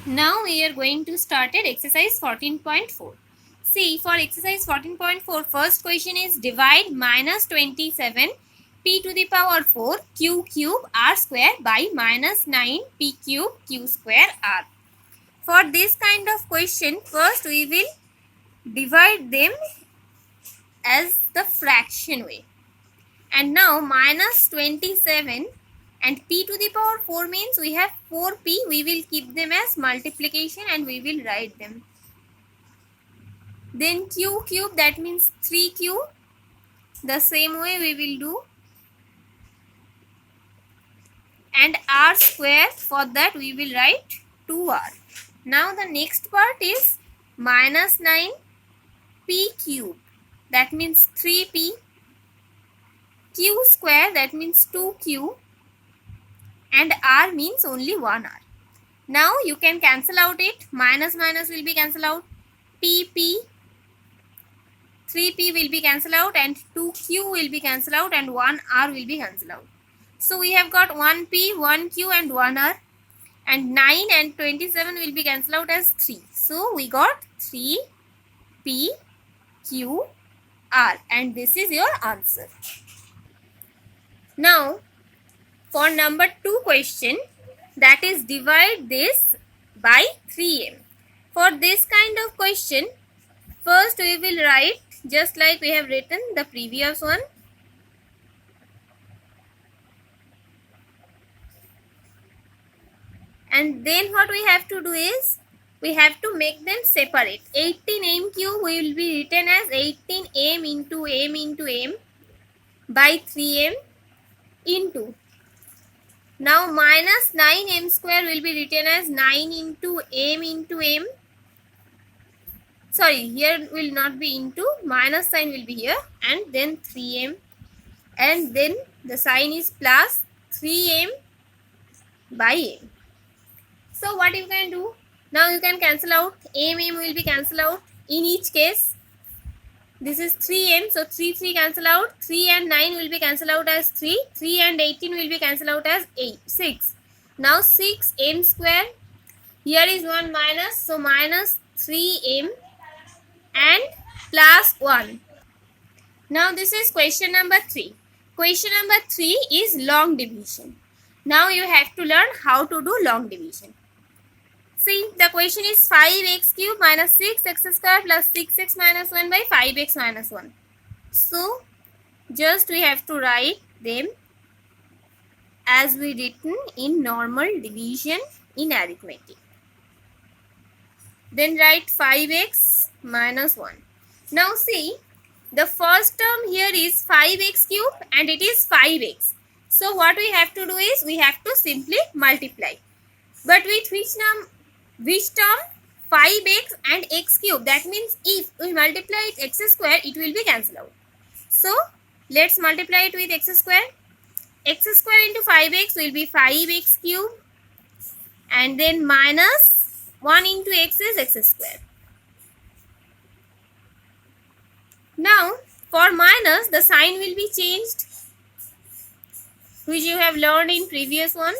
Now we are going to start at exercise 14.4. See, for exercise 14.4, first question is divide minus 27 p to the power 4 q cube r square by minus 9 p cube q square r. For this kind of question, first we will divide them as the fraction way. And now minus 27 and p to the power 4 means we have 4p. We will keep them as multiplication and we will write them. Then q cube, that means 3q. The same way we will do. And r square, for that we will write 2r. Now the next part is minus 9 p cube. That means 3p. Q square, that means 2q. And r means only 1r. Now you can cancel out it. Minus minus will be cancelled out. P, 3p will be cancelled out and 2q will be cancelled out and 1r will be cancelled out. So we have got 1p, 1q and 1r, and 9 and 27 will be cancelled out as 3. So we got 3p q r, and this is your answer. Now for number 2 question, that is divide this by 3m. For this kind of question, first we will write just like we have written the previous one. And then what we have to do is, we have to make them separate. 18m cube will be written as 18m into m by 3m into. Now minus 9m square will be written as 9 into m. Sorry, here will not be into, minus sign will be here, and then 3m, and then the sign is plus 3m by m. So what you can do? Now you can cancel out. M will be cancelled out in each case. This is 3m, so 3 cancel out. 3 and 9 will be cancelled out as 3. 3 and 18 will be cancelled out as 6. Now 6m square. Here is 1 minus, so minus 3m and plus 1. Now this is question number 3. Question number 3 is long division. Now you have to learn how to do long division. See, the question is 5x cube minus 6x square plus 6x minus 1 by 5x minus 1. So, just we have to write them as we written in normal division in arithmetic. Then write 5x minus 1. Now see, the first term here is 5x cube and it is 5x. So, what we have to do is, we have to simply multiply. But with which term? 5x and x cube. That means if we multiply it x square, it will be cancelled out. So let's multiply it with x square. X square into 5x will be 5x cube, and then minus 1 into x is x square. Now for minus, the sign will be changed, which you have learned in previous one.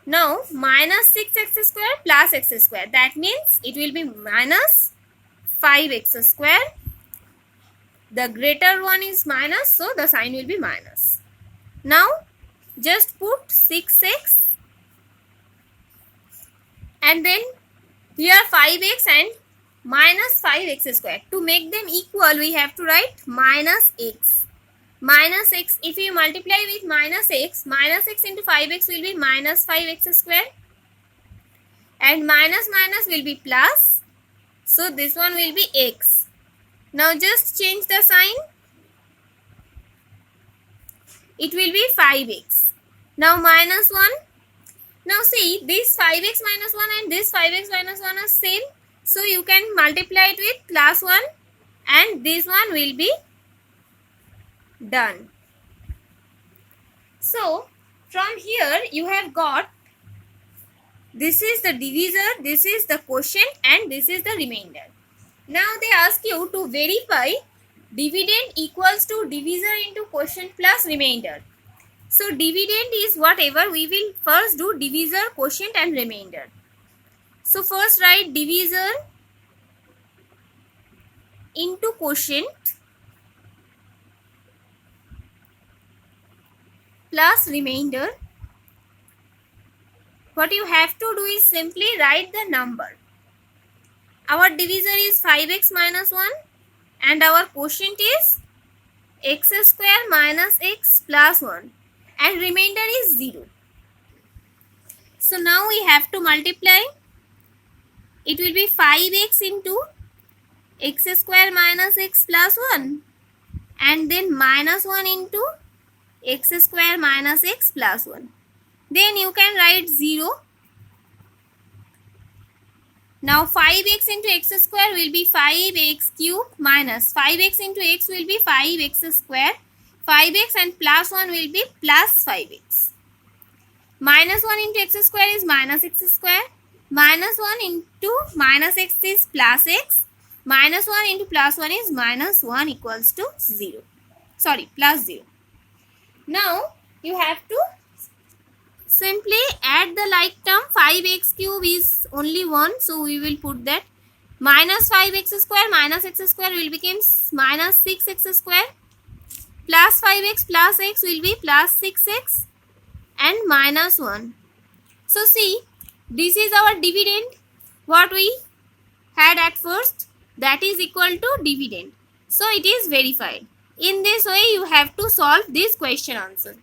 Now minus 6x square plus x square, that means it will be minus 5x square. The greater one is minus, so the sign will be minus. Now just put 6x and then here 5x and minus 5x square. To make them equal, we have to write minus x. Minus x, if you multiply with minus x into 5x will be minus 5x square, and minus minus will be plus, so this one will be x. Now just change the sign, it will be 5x. Now minus 1. Now see, this 5x minus 1 and this 5x minus 1 are same, so you can multiply it with plus 1 and this one will be done. So from here you have got, this is the divisor, this is the quotient, and this is the remainder. Now they ask you to verify dividend equals to divisor into quotient plus remainder. So dividend is whatever, we will first do divisor, quotient and remainder. So first write divisor into quotient plus remainder. What you have to do is simply write the number. Our divisor is 5x minus 1 and our quotient is x square minus x plus 1 and remainder is 0. So now we have to multiply. It will be 5x into x square minus x plus 1 and then minus 1 into x square minus x plus 1. Then you can write 0. Now 5x into x square will be 5x cube minus 5x into x will be 5x square. 5x and plus 1 will be plus 5x. Minus 1 into x square is minus x square. Minus 1 into minus x is plus x. Minus 1 into plus 1 is minus 1 equals to 0. Sorry, plus 0. Now you have to simply add the like term. 5x cube is only 1, so we will put that. Minus 5x square minus x square will become minus 6x square. Plus 5x plus x will be plus 6x and minus 1. So see, this is our dividend. What we had at first, that is equal to dividend. So it is verified. In this way you have to solve this question answer.